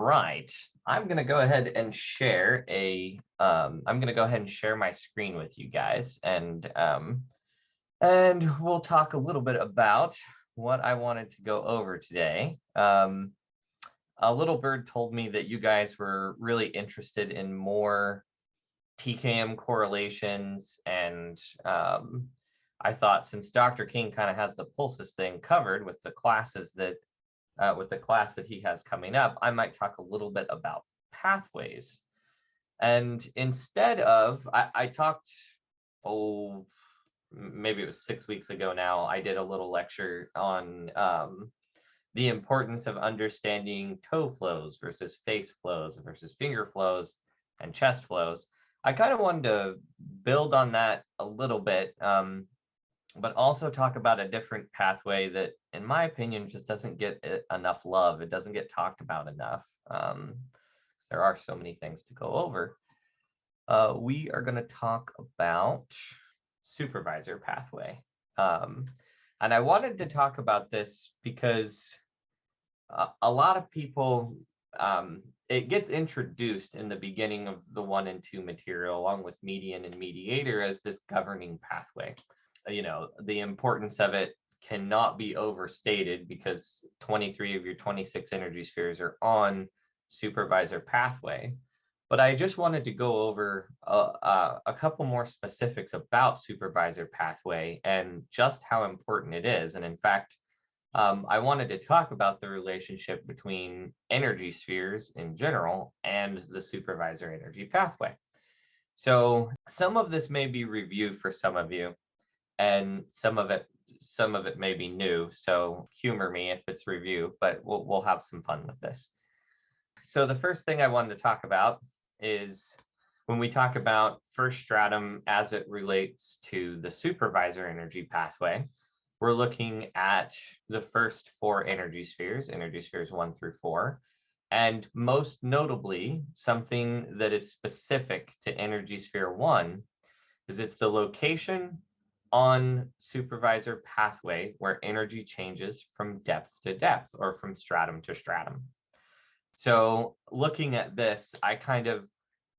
right, I'm gonna go ahead and share my screen with you guys, and we'll talk a little bit about what I wanted to go over today. A little bird told me that you guys were really interested in more TKM correlations, and I thought since Dr. King kind of has the pulses thing covered with the classes that with the class that he has coming up, I might talk a little bit about pathways. And instead of, I talked, maybe it was 6 weeks ago now, I did a little lecture on the importance of understanding toe flows versus face flows versus finger flows and chest flows. I kind of wanted to build on that a little bit, but also talk about a different pathway that, in my opinion, just doesn't get enough love. It doesn't get talked about enough. There are so many things to go over. We are going to talk about supervisor pathway. And I wanted to talk about this because a lot of people, it gets introduced in the beginning of the 1 and 2 material, along with median and mediator, as this governing pathway. You know, the importance of it cannot be overstated because 23 of your 26 energy spheres are on supervisor pathway. But I just wanted to go over a couple more specifics about supervisor pathway and just how important it is. And in fact, I wanted to talk about the relationship between energy spheres in general and the supervisor energy pathway. So some of this may be review for some of you, and some of it may be new. So humor me if it's review, but we'll have some fun with this. So the first thing I wanted to talk about is when we talk about first stratum as it relates to the supervisor energy pathway, we're looking at the first 4 energy spheres 1 through 4. And most notably, something that is specific to energy sphere 1 is it's the location on supervisor pathway where energy changes from depth to depth or from stratum to stratum. So looking at this, I kind of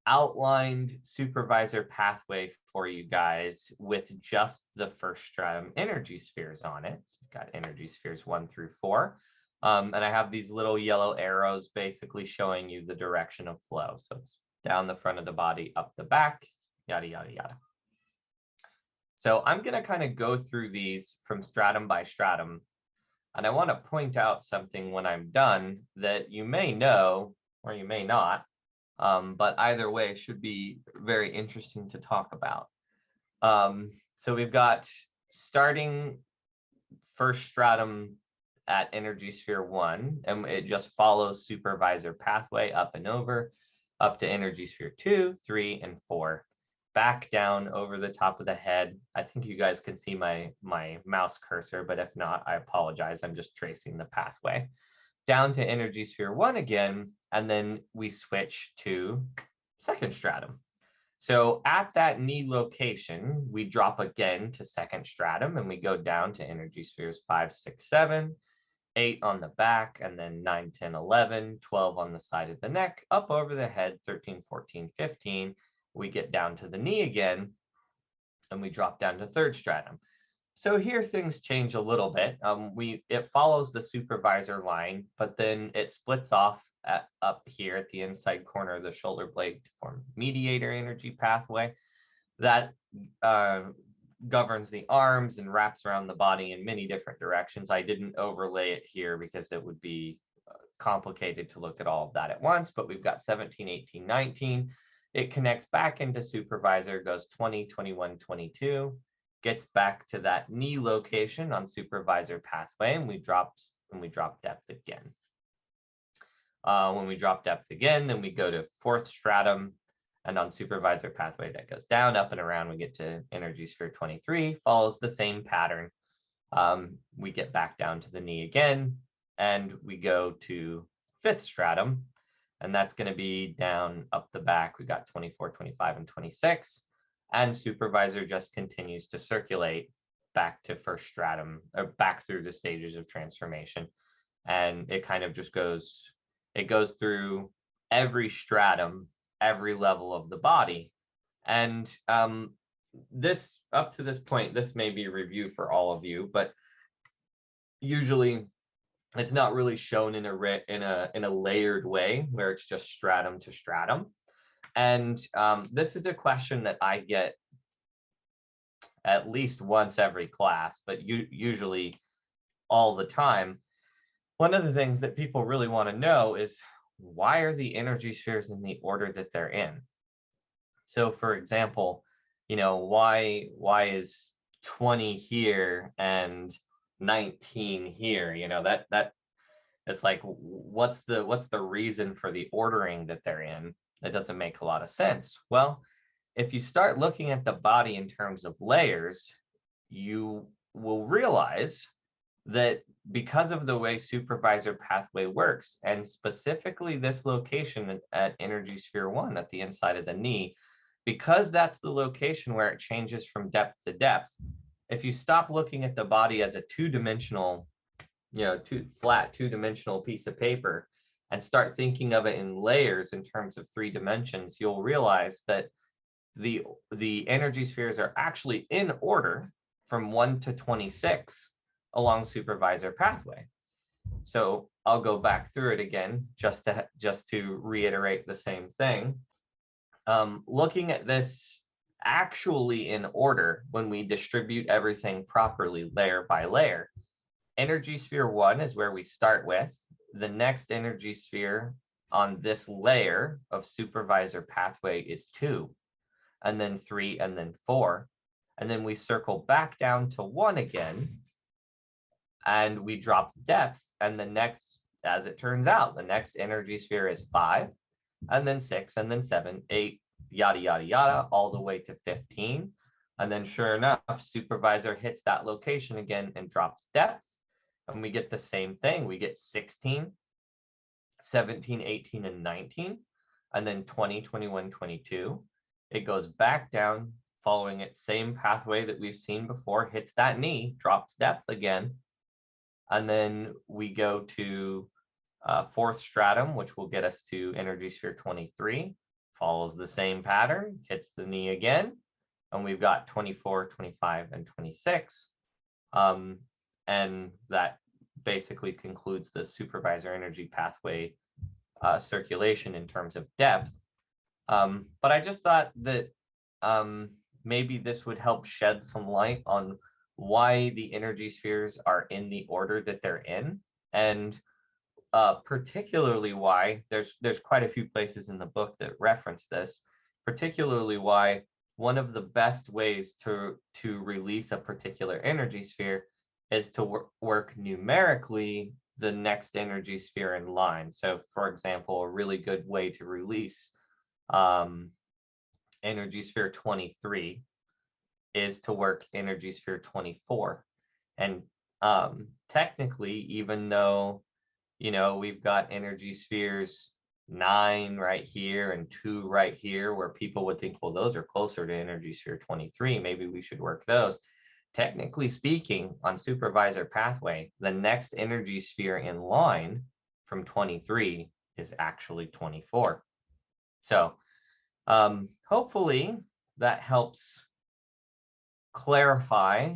outlined supervisor pathway for you guys with just the first stratum energy spheres on it. So we've got energy spheres 1 through 4. And I have these little yellow arrows basically showing you the direction of flow. So it's down the front of the body, up the back, yada, yada, yada. So I'm going to kind of go through these from stratum by stratum. And I want to point out something when I'm done that you may know or you may not, but either way should be very interesting to talk about. So we've got starting first stratum at energy sphere 1, and it just follows supervisor pathway up and over, up to energy sphere 2, 3, and 4. Back down over the top of the head. I think you guys can see my mouse cursor, but if not, I apologize. I'm just tracing the pathway. Down to energy sphere 1 again, and then we switch to second stratum. So at that knee location, we drop again to second stratum, and we go down to energy spheres 5, 6, 7, 8 on the back, and then 9, 10, 11, 12 on the side of the neck, up over the head, 13, 14, 15. We get down to the knee again, and we drop down to third stratum. So here things change a little bit. It follows the supervisor line, but then it splits off up here at the inside corner of the shoulder blade to form mediator energy pathway. That governs the arms and wraps around the body in many different directions. I didn't overlay it here because it would be complicated to look at all of that at once, but we've got 17, 18, 19. It connects back into supervisor, goes 20, 21, 22, gets back to that knee location on supervisor pathway, and we drop depth again. When we drop depth again, then we go to fourth stratum, and on supervisor pathway that goes down, up and around, we get to energy sphere 23, follows the same pattern. We get back down to the knee again, and we go to fifth stratum, and that's going to be down up the back. We got 24, 25, and 26, and supervisor just continues to circulate back to first stratum, or back through the stages of transformation, and it kind of just goes, It goes through every stratum, every level of the body. And this, up to this point, this may be a review for all of you, but usually it's not really shown in a layered way where it's just stratum to stratum. And this is a question that I get at least once every class, but usually all the time. One of the things that people really want to know is, why are the energy spheres in the order that they're in? So for example, why is 20 here and 19 here? That it's like, what's the reason for the ordering that they're in? That doesn't make a lot of sense. Well, if you start looking at the body in terms of layers, you will realize that because of the way supervisor pathway works, and specifically this location at energy sphere 1 at the inside of the knee, because that's the location where it changes from depth to depth, if you stop looking at the body as a two-dimensional, two-dimensional piece of paper and start thinking of it in layers in terms of 3 dimensions, you'll realize that the energy spheres are actually in order from 1 to 26 along supervisor pathway. So I'll go back through it again just to reiterate the same thing. Looking at this actually in order, when we distribute everything properly layer by layer, energy sphere 1 is where we start with. The next energy sphere on this layer of supervisor pathway is 2, and then 3, and then 4. And then we circle back down to 1 again, and we drop depth. And the next, as it turns out, the next energy sphere is 5, and then 6, and then 7, 8, yada, yada, yada, all the way to 15. And then sure enough, supervisor hits that location again and drops depth. And we get the same thing. We get 16, 17, 18, and 19, and then 20, 21, 22. It goes back down, following its same pathway that we've seen before, hits that knee, drops depth again. And then we go to 4th stratum, which will get us to energy sphere 23, follows the same pattern, hits the knee again, and we've got 24, 25, and 26. And that basically concludes the supervisor energy pathway circulation in terms of depth. But I just thought that maybe this would help shed some light on why the energy spheres are in the order that they're in, and particularly why there's quite a few places in the book that reference this, particularly why one of the best ways to release a particular energy sphere is to work numerically the next energy sphere in line. So for example, a really good way to release energy sphere 23 is to work energy sphere 24. And technically, even though we've got energy spheres 9 right here and 2 right here, where people would think, well, those are closer to energy sphere 23, maybe we should work those. Technically speaking, on supervisor pathway, the next energy sphere in line from 23 is actually 24. So hopefully that helps clarify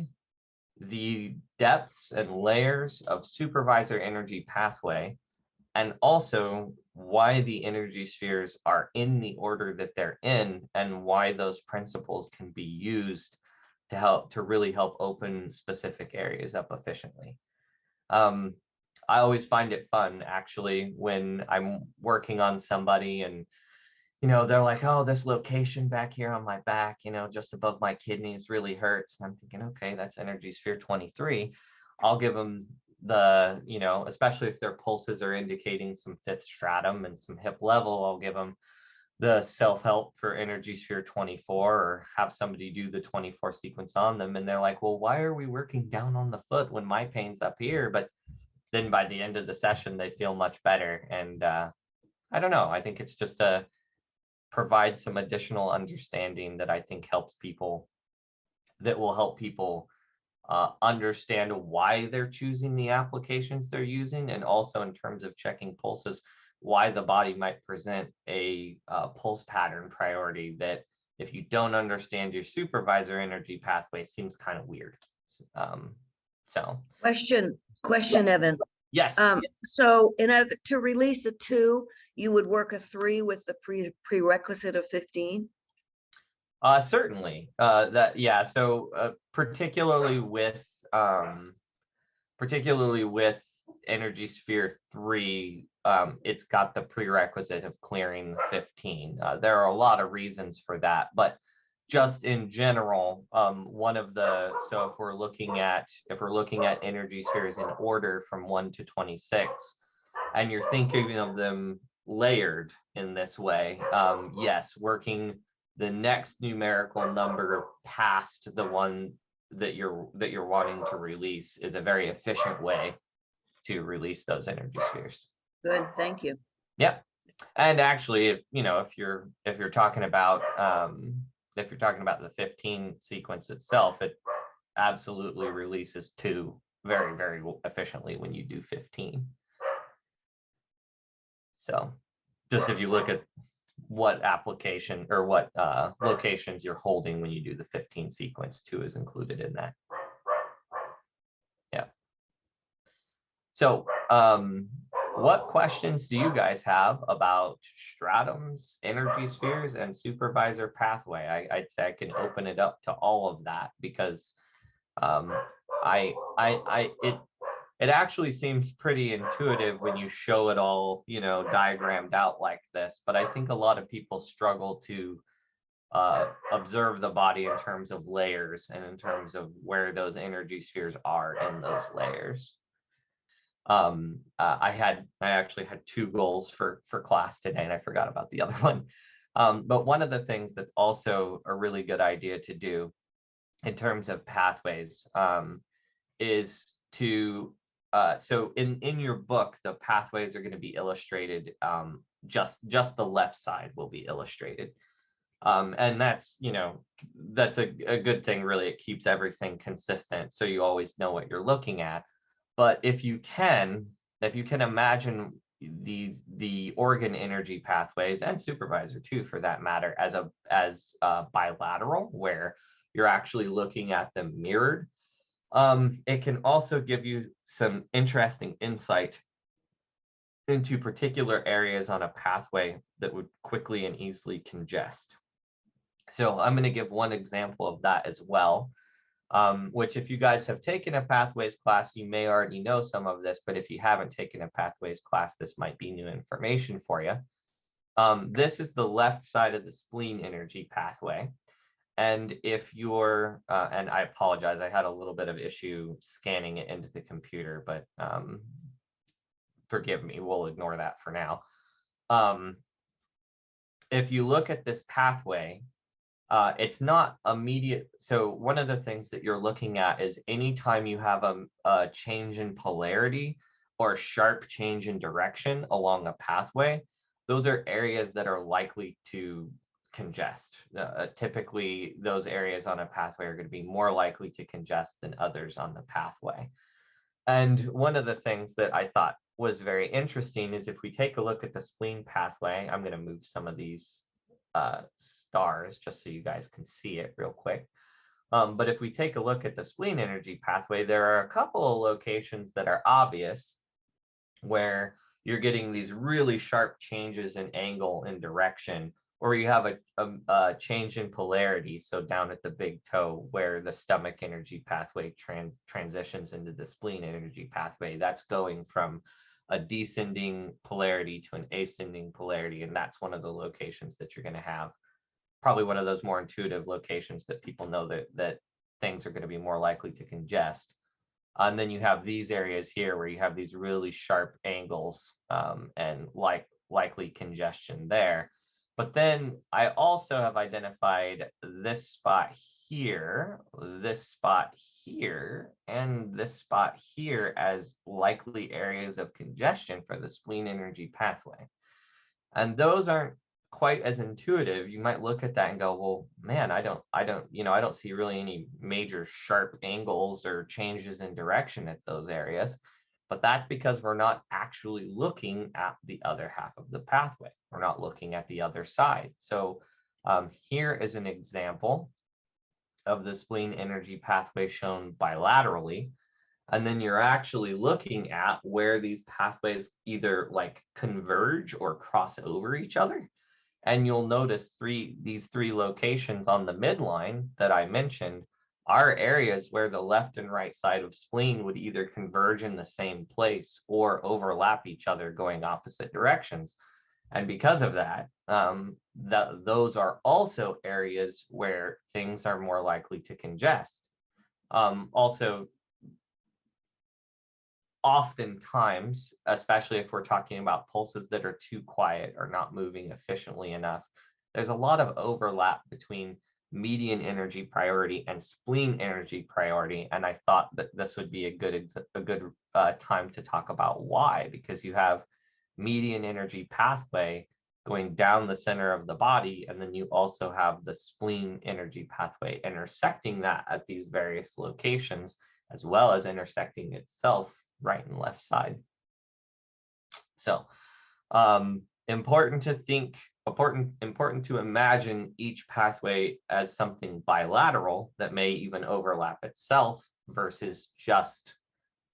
the depths and layers of supervisor energy pathway, and also why the energy spheres are in the order that they're in, and why those principles can be used to really help open specific areas up efficiently. I always find it fun, actually, when I'm working on somebody and they're like, oh, this location back here on my back, just above my kidneys really hurts. And I'm thinking, okay, that's energy sphere 23. I'll give them the, especially if their pulses are indicating some 5th stratum and some hip level, I'll give them the self-help for energy sphere 24, or have somebody do the 24 sequence on them. And they're like, well, why are we working down on the foot when my pain's up here? But then by the end of the session, they feel much better. And I don't know, I think it's just to provide some additional understanding that I think helps people, that will help people understand why they're choosing the applications they're using, and also in terms of checking pulses, why the body might present a pulse pattern priority that, if you don't understand your supervisor energy pathway, seems kind of weird. So question, Evan. yes. So in order to release a 2, you would work a 3 with the prerequisite of 15? Certainly. So particularly with energy sphere 3, it's got the prerequisite of clearing 15. There are a lot of reasons for that, but just in general, so if we're looking at energy spheres in order from 1 to 26, and you're thinking of them layered in this way, yes, working the next numerical number past the one that you're wanting to release is a very efficient way to release those energy spheres. Good, thank you. Yep. And actually, if you're talking about the 15 sequence itself, it absolutely releases 2 very, very efficiently when you do 15. So just if you look at what application or what locations you're holding when you do the 15 sequence, 2 is included in that. Yeah. So what questions do you guys have about stratums, energy spheres, and supervisor pathway? I'd say I can open it up to all of that, because it actually seems pretty intuitive when you show it all, diagrammed out like this. But I think a lot of people struggle to observe the body in terms of layers and in terms of where those energy spheres are in those layers. I actually had 2 goals for class today, and I forgot about the other one. But one of the things that's also a really good idea to do in terms of pathways is to so in your book, the pathways are going to be illustrated. Just the left side will be illustrated, and that's a good thing. Really, it keeps everything consistent, so you always know what you're looking at. But if you can imagine the organ energy pathways, and supervisor too, for that matter, as bilateral, where you're actually looking at them mirrored, it can also give you some interesting insight into particular areas on a pathway that would quickly and easily congest. So I'm going to give one example of that as well, which, if you guys have taken a pathways class, you may already know some of this, but if you haven't taken a pathways class, this might be new information for you. This is the left side of the spleen energy pathway. And if you're, and I apologize, I had a little bit of issue scanning it into the computer, but forgive me, we'll ignore that for now. If you look at this pathway, it's not immediate. So one of the things that you're looking at is anytime you have a change in polarity or a sharp change in direction along a pathway, those are areas that are likely to congest. Typically, those areas on a pathway are going to be more likely to congest than others on the pathway. And one of the things that I thought was very interesting is, if we take a look at the spleen pathway, I'm going to move some of these stars just so you guys can see it real quick. But if we take a look at the spleen energy pathway, there are a couple of locations that are obvious where you're getting these really sharp changes in angle and direction, or you have a change in polarity. So down at the big toe, where the stomach energy pathway transitions into the spleen energy pathway, that's going from a descending polarity to an ascending polarity. And that's one of the locations that you're going to have, probably one of those more intuitive locations that people know that things are going to be more likely to congest. And then you have these areas here where you have these really sharp angles and likely congestion there. But then I also have identified this spot here, and this spot here as likely areas of congestion for the spleen energy pathway. And those aren't quite as intuitive. You might look at that and go, well, man, I don't see really any major sharp angles or changes in direction at those areas. but that's because we're not actually looking at the other half of the pathway. We're not looking at the other side. So here is an example of the spleen energy pathway shown bilaterally. And then you're actually looking at where these pathways either like converge or cross over each other. And you'll notice these three locations on the midline that I mentioned are areas where the left and right side of spleen would either converge in the same place or overlap each other going opposite directions. And because of that, those are also areas where things are more likely to congest. Also, oftentimes, especially if we're talking about pulses that are too quiet or not moving efficiently enough, there's a lot of overlap between median energy priority and spleen energy priority. And I thought that this would be a good time to talk about why, because you have median energy pathway going down the center of the body, and then you also have the spleen energy pathway intersecting that at these various locations, as well as intersecting itself right and left side. So important to imagine each pathway as something bilateral that may even overlap itself versus just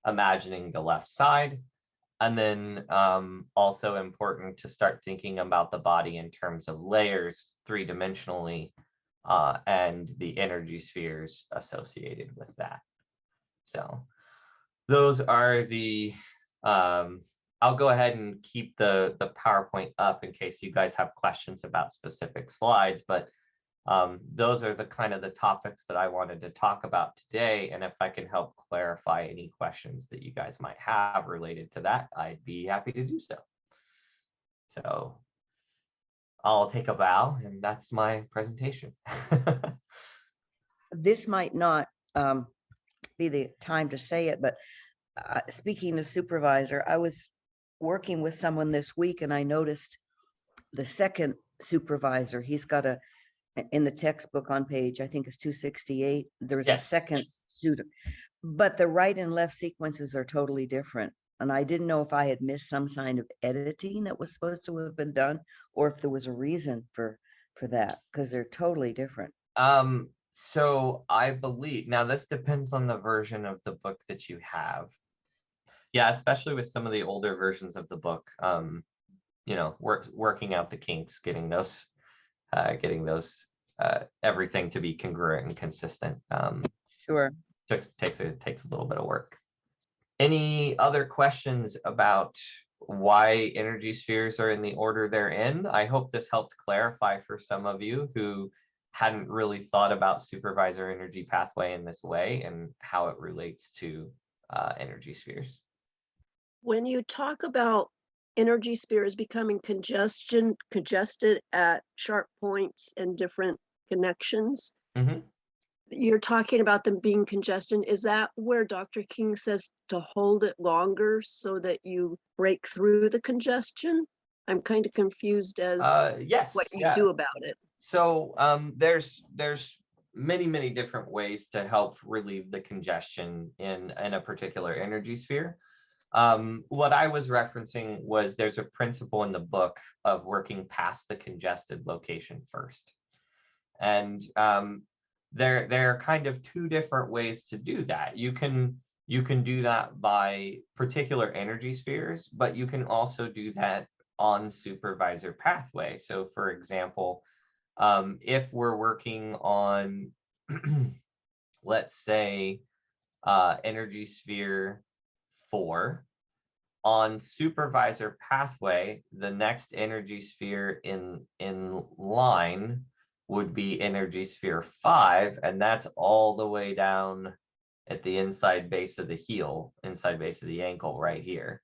imagining the left side. And then also important to start thinking about the body in terms of layers three-dimensionally and the energy spheres associated with that. So those are the, I'll go ahead and keep the PowerPoint up in case you guys have questions about specific slides, but those are the kind of the topics that I wanted to talk about today. And if I can help clarify any questions that you guys might have related to that, I'd be happy to do so. So I'll take a bow, and that's my presentation. This might not be the time to say it, but speaking as supervisor, I was working with someone this week and I noticed the second supervisor, he's got in the textbook on page, I think it's 268, there's a second student, but the right and left sequences are totally different. And I didn't know if I had missed some kind of editing that was supposed to have been done, or if there was a reason for that, because they're totally different. So I believe, now this depends on the version of the book that you have. Yeah, especially with some of the older versions of the book, you know, working out the kinks, getting those everything to be congruent and consistent. Sure. Takes a little bit of work. Any other questions about why energy spheres are in the order they're in? I hope this helped clarify for some of you who hadn't really thought about supervisor energy pathway in this way and how it relates to energy spheres. When you talk about energy spheres becoming congested at sharp points and different connections, you're talking about them being congested. Is that where Dr. King says to hold it longer so that you break through the congestion? I'm kind of confused as what you do about it. So there's many different ways to help relieve the congestion in a particular energy sphere. What I was referencing was there's a principle in the book of working past the congested location first. And there are kind of two different ways to do that. You can do that by particular energy spheres, but you can also do that on supervisor pathway. So for example, if we're working on, let's say, energy sphere 4, on supervisor pathway, the next energy sphere in line would be energy sphere 5, and that's all the way down at the inside base of the heel, inside base of the ankle right here.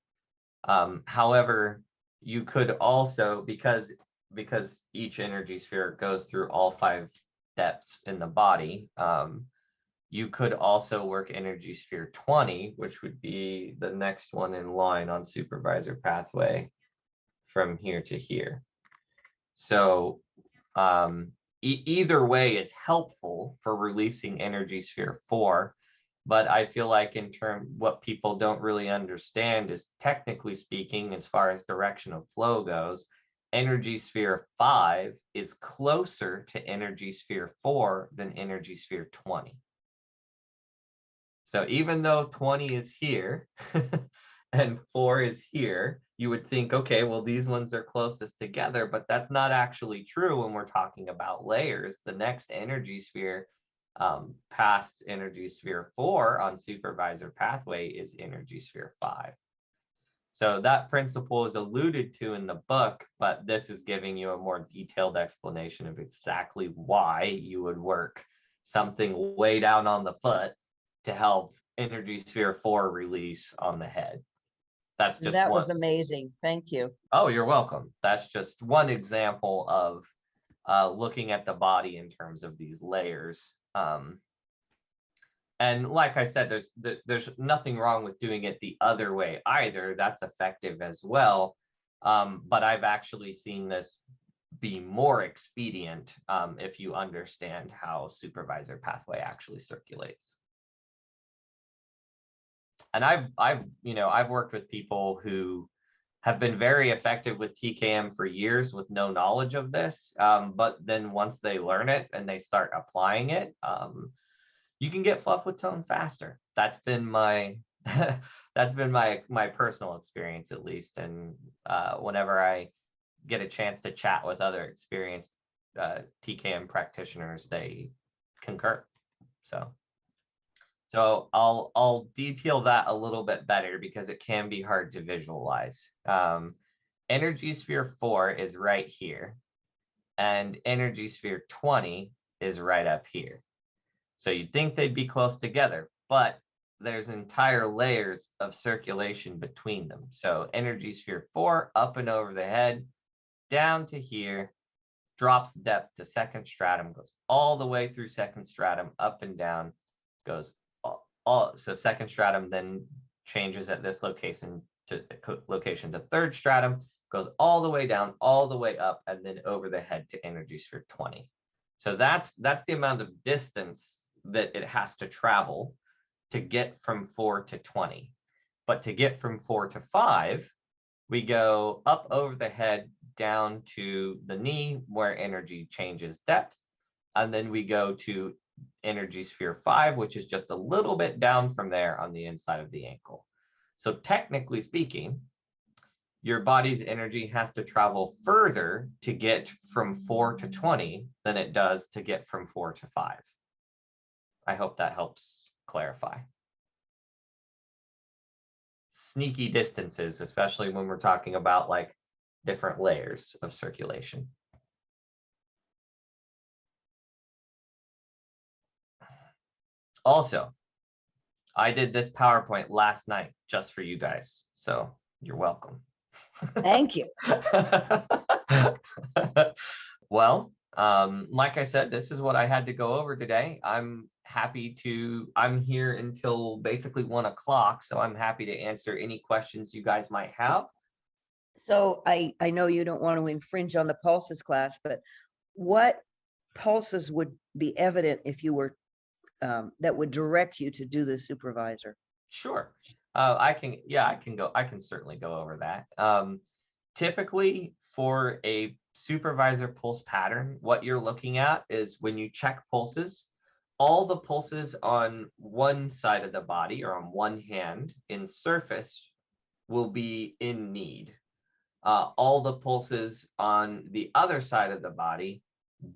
However, you could also, because each energy sphere goes through all 5 depths in the body, you could also work energy sphere 20, which would be the next one in line on supervisor pathway from here to here. So either way is helpful for releasing energy sphere 4. But I feel like what people don't really understand is, technically speaking, as far as direction of flow goes, energy sphere 5 is closer to energy sphere 4 than energy sphere 20. So even though 20 is here and 4 is here, you would think, okay, well, these ones are closest together, but that's not actually true when we're talking about layers. The next energy sphere past energy sphere 4 on supervisor pathway is energy sphere 5. So that principle is alluded to in the book, but this is giving you a more detailed explanation of exactly why you would work something way down on the foot to help energy sphere 4 release on the head. That's just That one. was amazing. Thank you. Oh, you're welcome. That's just one example of looking at the body in terms of these layers. And like I said, there's nothing wrong with doing it the other way either. That's effective as well. But I've actually seen this be more expedient if you understand how supervisor pathway actually circulates. And I've worked with people who have been very effective with TKM for years with no knowledge of this. But then once they learn it and they start applying it, you can get fluff with tone faster. That's been my my personal experience, at least. And whenever I get a chance to chat with other experienced TKM practitioners, they concur. So I'll detail that a little bit better because it can be hard to visualize. Energy sphere 4 is right here, and energy sphere 20 is right up here. So you'd think they'd be close together, but there's entire layers of circulation between them. So energy sphere 4 up and over the head, down to here, drops depth to second stratum, goes all the way through second stratum, up and down, goes so second stratum then changes at this location to third stratum, goes all the way down, all the way up, and then over the head to energy sphere 20. So that's the amount of distance that it has to travel to get from 4 to 20. But to get from 4 to 5, we go up over the head down to the knee where energy changes depth, and then we go to energy sphere 5, which is just a little bit down from there on the inside of the ankle. So technically speaking, your body's energy has to travel further to get from 4 to 20 than it does to get from 4 to 5. I hope that helps clarify. Sneaky distances, especially when we're talking about like different layers of circulation. Also, I did this PowerPoint last night just for you guys, so you're welcome. Thank you. Well, like I said, this is what I had to go over today. I'm here until basically 1 o'clock, so I'm happy to answer any questions you guys might have. So I know you don't want to infringe on the pulses class, but what pulses would be evident if you were that would direct you to do the supervisor? Sure. I can certainly go over that. Typically for a supervisor pulse pattern, what you're looking at is when you check pulses, all the pulses on one side of the body or on one hand in surface will be in need. All the pulses on the other side of the body,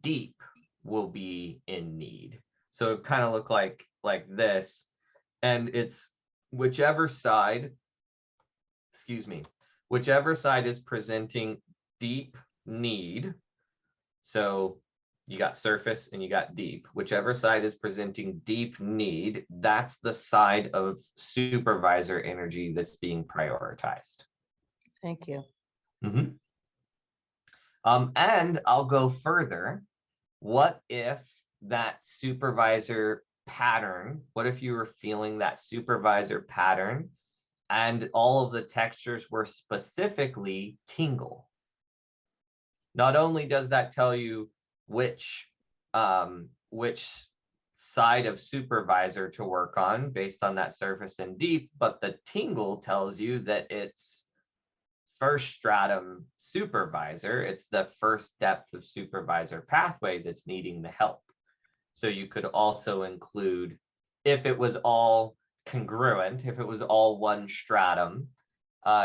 deep, will be in need. So it kind of look like this, and it's whichever side is presenting deep need. So you got surface and you got deep. Whichever side is presenting deep need, that's the side of supervisor energy that's being prioritized. Thank you. Mm-hmm. And I'll go further. What if that supervisor pattern, what if you were feeling that supervisor pattern and all of the textures were specifically tingle? Not only does that tell you which side of supervisor to work on based on that surface and deep, but the tingle tells you that it's first stratum supervisor. It's the first depth of supervisor pathway that's needing the help. So you could also include, if it was all congruent, if it was all one stratum,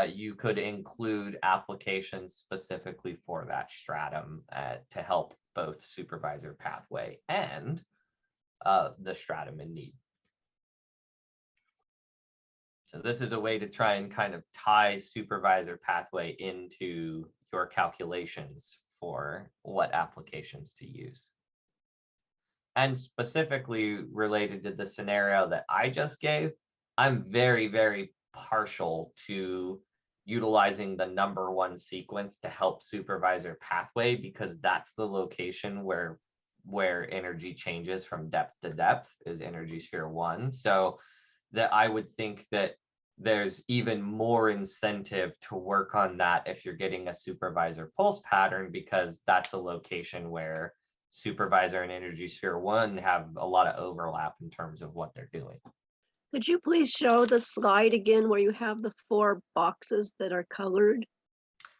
you could include applications specifically for that stratum to help both supervisor pathway and the stratum in need. So this is a way to try and kind of tie supervisor pathway into your calculations for what applications to use. And specifically related to the scenario that I just gave, I'm very, very partial to utilizing the #1 sequence to help supervisor pathway, because that's the location where energy changes from depth to depth is energy sphere 1. So that I would think that there's even more incentive to work on that if you're getting a supervisor pulse pattern, because that's a location where supervisor and energy sphere 1 have a lot of overlap in terms of what they're doing. Could you please show the slide again where you have the 4 boxes that are colored?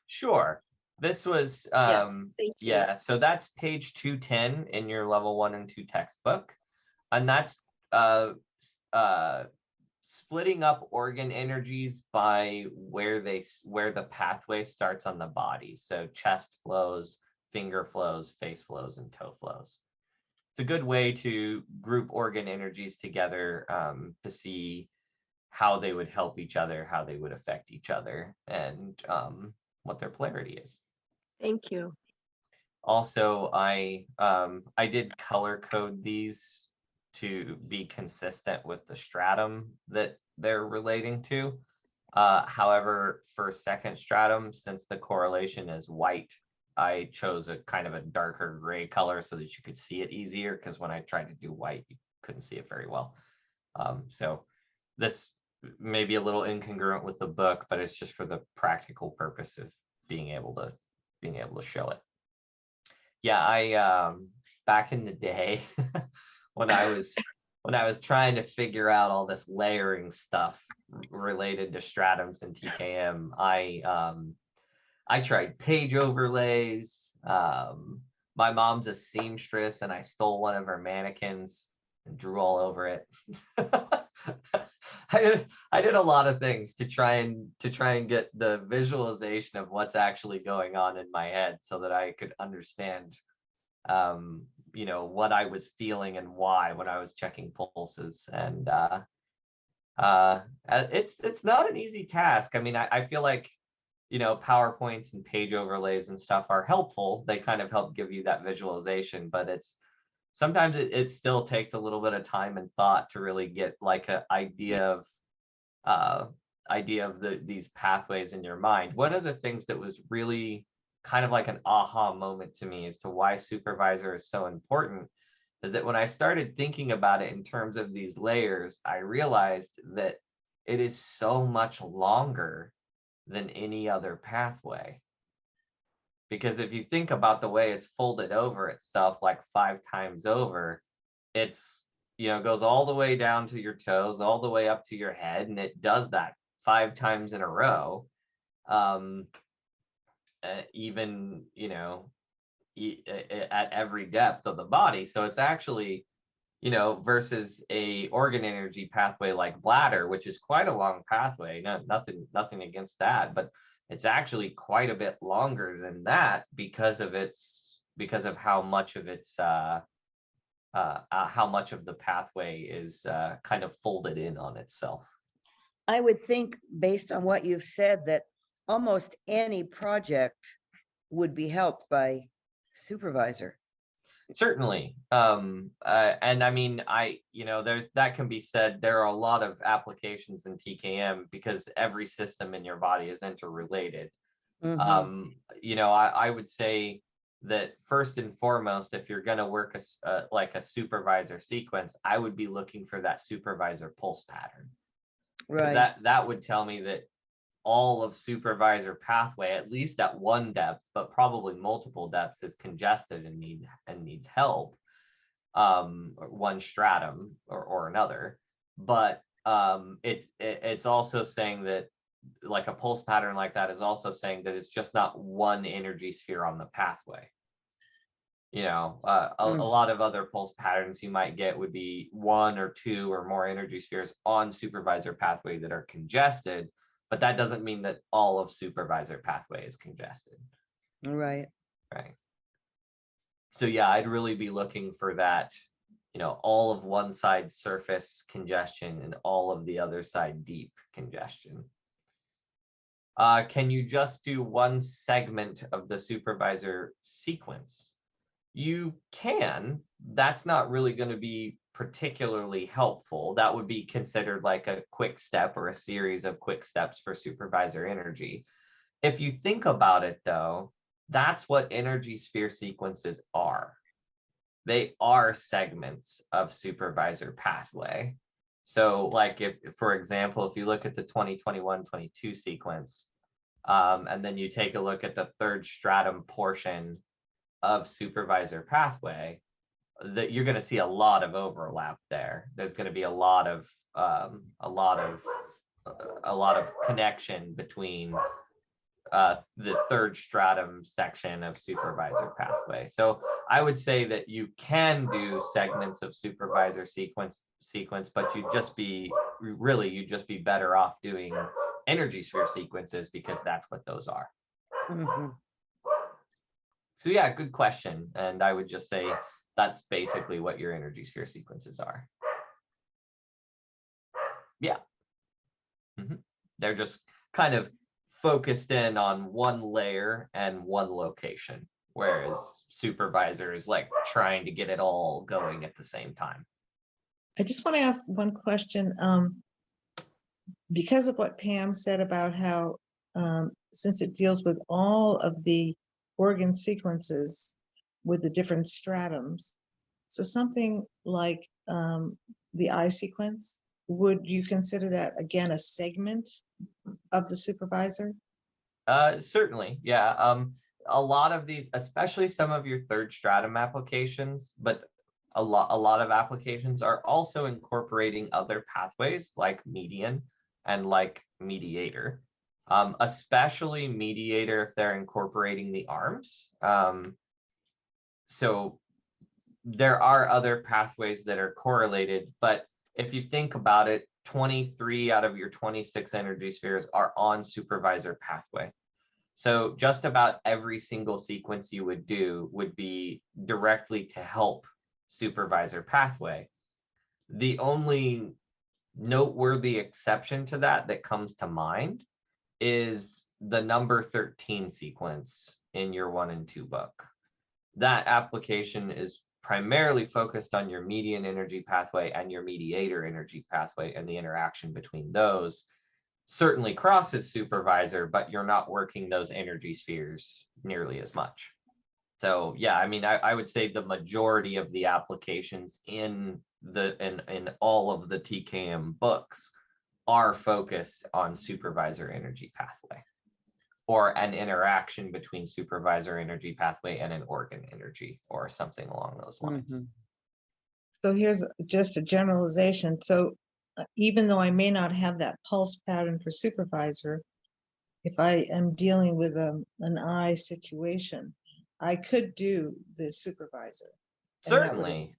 Sure. This was, Yes, thank you. yeah, so that's page 210 in your level 1 and 2 textbook. And that's splitting up organ energies by where the pathway starts on the body. So chest flows, finger flows, face flows, and toe flows. It's a good way to group organ energies together to see how they would help each other, how they would affect each other, and what their polarity is. Thank you. Also, I did color code these to be consistent with the stratum that they're relating to. However, for second stratum, since the correlation is white, I chose a kind of a darker gray color so that you could see it easier, because when I tried to do white, you couldn't see it very well. So this may be a little incongruent with the book, but it's just for the practical purpose of being able to show it. Yeah, I back in the day when I was trying to figure out all this layering stuff related to stratums and TKM, I tried page overlays. My mom's a seamstress, and I stole one of her mannequins and drew all over it. I did a lot of things to try and get the visualization of what's actually going on in my head, so that I could understand, what I was feeling and why when I was checking pulses. And it's not an easy task. I mean, I feel like, PowerPoints and page overlays and stuff are helpful. They kind of help give you that visualization, but sometimes it still takes a little bit of time and thought to really get like an idea of these pathways in your mind. One of the things that was really kind of like an aha moment to me as to why supervisor is so important is that when I started thinking about it in terms of these layers, I realized that it is so much longer than any other pathway. Because if you think about the way it's folded over itself, like 5 times over, it's, goes all the way down to your toes, all the way up to your head, and it does that 5 times in a row. Even, at every depth of the body. So it's actually, versus a organ energy pathway like bladder, which is quite a long pathway. Nothing against that, but it's actually quite a bit longer than that because of how much of the pathway is kind of folded in on itself. I would think, based on what you've said, that almost any project would be helped by supervisor. Certainly. And I mean, that can be said. There are a lot of applications in TKM because every system in your body is interrelated. Mm-hmm. I would say that first and foremost, if you're going to work like a supervisor sequence, I would be looking for that supervisor pulse pattern. Right. That would tell me that all of supervisor pathway, at least at one depth, but probably multiple depths, is congested and needs help. one stratum or another, but it's also saying that, like, a pulse pattern like that is also saying that it's just not one energy sphere on the pathway. A lot of other pulse patterns you might get would be one or two or more energy spheres on supervisor pathway that are congested, but that doesn't mean that all of supervisor pathway is congested. Right. Right. So yeah, I'd really be looking for that, all of one side surface congestion and all of the other side deep congestion. Can you just do one segment of the supervisor sequence? You can. That's not really going to be particularly helpful. That would be considered like a quick step or a series of quick steps for supervisor energy. If you think about it, though, that's what energy sphere sequences are. They are segments of supervisor pathway. So, like, if, for example, if you look at the 2021-22 sequence, and then you take a look at the third stratum portion of supervisor pathway, that you're going to see a lot of overlap there. There's going to be a lot of connection between the third stratum section of supervisor pathway. So I would say that you can do segments of supervisor sequence, but you'd just be better off doing energy sphere sequences, because that's what those are. Mm-hmm. So yeah, good question. And I would just say that's basically what your energy sphere sequences are. Yeah. Mm-hmm. They're just kind of focused in on one layer and one location, whereas supervisor is like trying to get it all going at the same time. I just want to ask one question. Because of what Pam said about how, since it deals with all of the organ sequences with the different stratums, so something like the eye sequence, would you consider that again a segment of the supervisor? Certainly, yeah. A lot of these, especially some of your third stratum applications, but a lot of applications are also incorporating other pathways like median and like mediator, especially mediator if they're incorporating the arms. So there are other pathways that are correlated, but if you think about it, 23 out of your 26 energy spheres are on supervisor pathway. So just about every single sequence you would do would be directly to help supervisor pathway. The only noteworthy exception to that comes to mind is the number 13 sequence in your 1 and 2 book. That application is primarily focused on your median energy pathway and your mediator energy pathway, and the interaction between those certainly crosses supervisor, but you're not working those energy spheres nearly as much. So yeah, I mean, I would say the majority of the applications in all of the TKM books are focused on supervisor energy pathway, or an interaction between supervisor energy pathway and an organ energy, or something along those lines. Mm-hmm. So here's just a generalization. So even though I may not have that pulse pattern for supervisor, if I am dealing with an eye situation, I could do the supervisor. Certainly.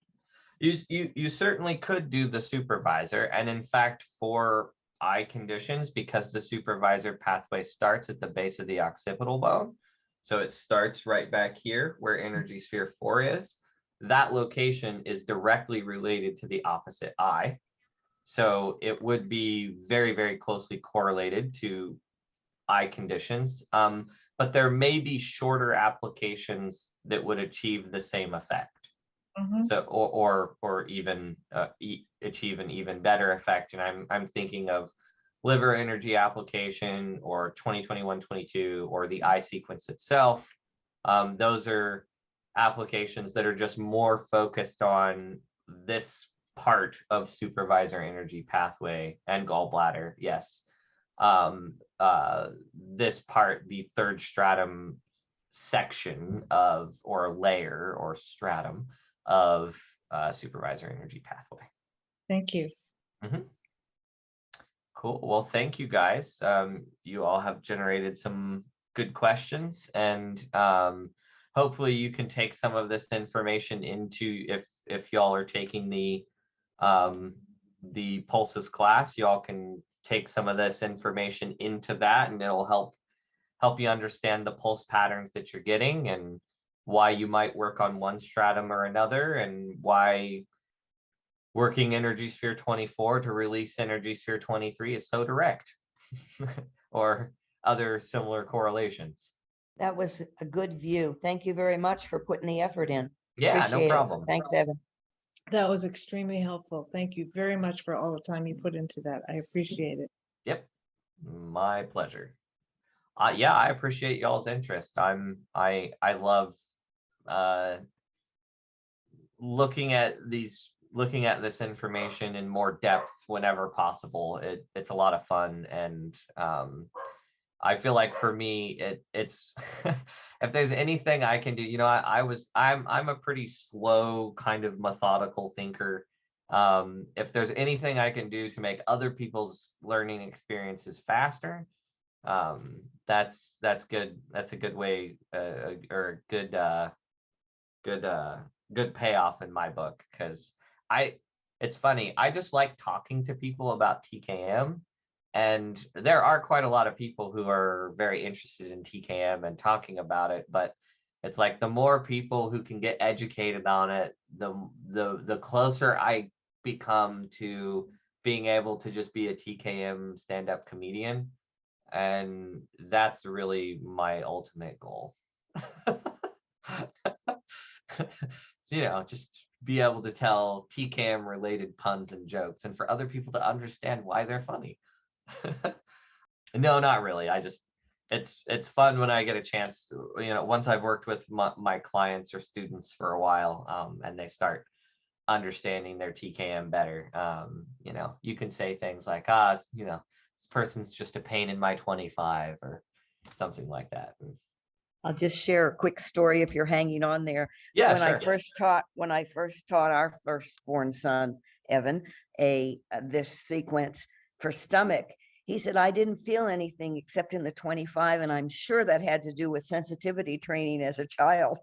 You certainly could do the supervisor. And in fact, for eye conditions, because the supervisor pathway starts at the base of the occipital bone, so it starts right back here where energy sphere 4 is, that location is directly related to the opposite eye. So it would be very, very closely correlated to eye conditions. But there may be shorter applications that would achieve the same effect. Mm-hmm. So, or even achieve an even better effect. And I'm thinking of liver energy application, or 2021-22, or the eye sequence itself. Those are applications that are just more focused on this part of supervisor energy pathway and gallbladder. Yes. This part, the third stratum section of, or layer or stratum of supervisor energy pathway. Thank you. Cool. Well, thank you guys. You all have generated some good questions, and hopefully you can take some of this information into, if y'all are taking the pulses class, y'all can take some of this information into that, and it'll help you understand the pulse patterns that you're getting and why you might work on one stratum or another, and why working energy sphere 24 to release energy sphere 23 is so direct, or other similar correlations. That was a good view. Thank you very much for putting the effort in. Yeah, no Appreciate it. problem. Thanks, Evan. That was extremely helpful. Thank you very much for all the time you put into that. I appreciate it. Yep, my pleasure. Yeah, I appreciate y'all's interest. I love looking at this information in more depth whenever possible. It's a lot of fun, and I feel like for me it's if there's anything I can do, I'm a pretty slow kind of methodical thinker. If there's anything I can do to make other people's learning experiences faster, that's good. That's a good way, or a good payoff in my book, because it's funny, I just like talking to people about TKM, and there are quite a lot of people who are very interested in TKM and talking about it, but it's like the more people who can get educated on it, the closer I become to being able to just be a TKM stand-up comedian, and that's really my ultimate goal. So, just be able to tell TKM related puns and jokes, and for other people to understand why they're funny. No, not really. It's fun when I get a chance, once I've worked with my clients or students for a while, and they start understanding their TKM better. You can say things like, this person's just a pain in my 25, or something like that. I'll just share a quick story if you're hanging on there. Yeah, when sure. when I first taught our firstborn son, Evan, this sequence for stomach, he said, I didn't feel anything except in the 25, and I'm sure that had to do with sensitivity training as a child.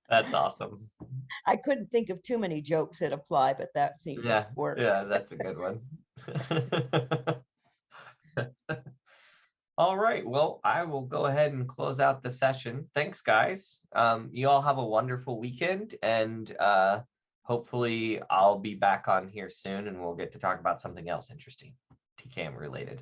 That's awesome. I couldn't think of too many jokes that apply, but that seemed to work. Yeah, that's a good one. All right, well, I will go ahead and close out the session. Thanks, guys. You all have a wonderful weekend, and hopefully I'll be back on here soon, and we'll get to talk about something else interesting, TKM related.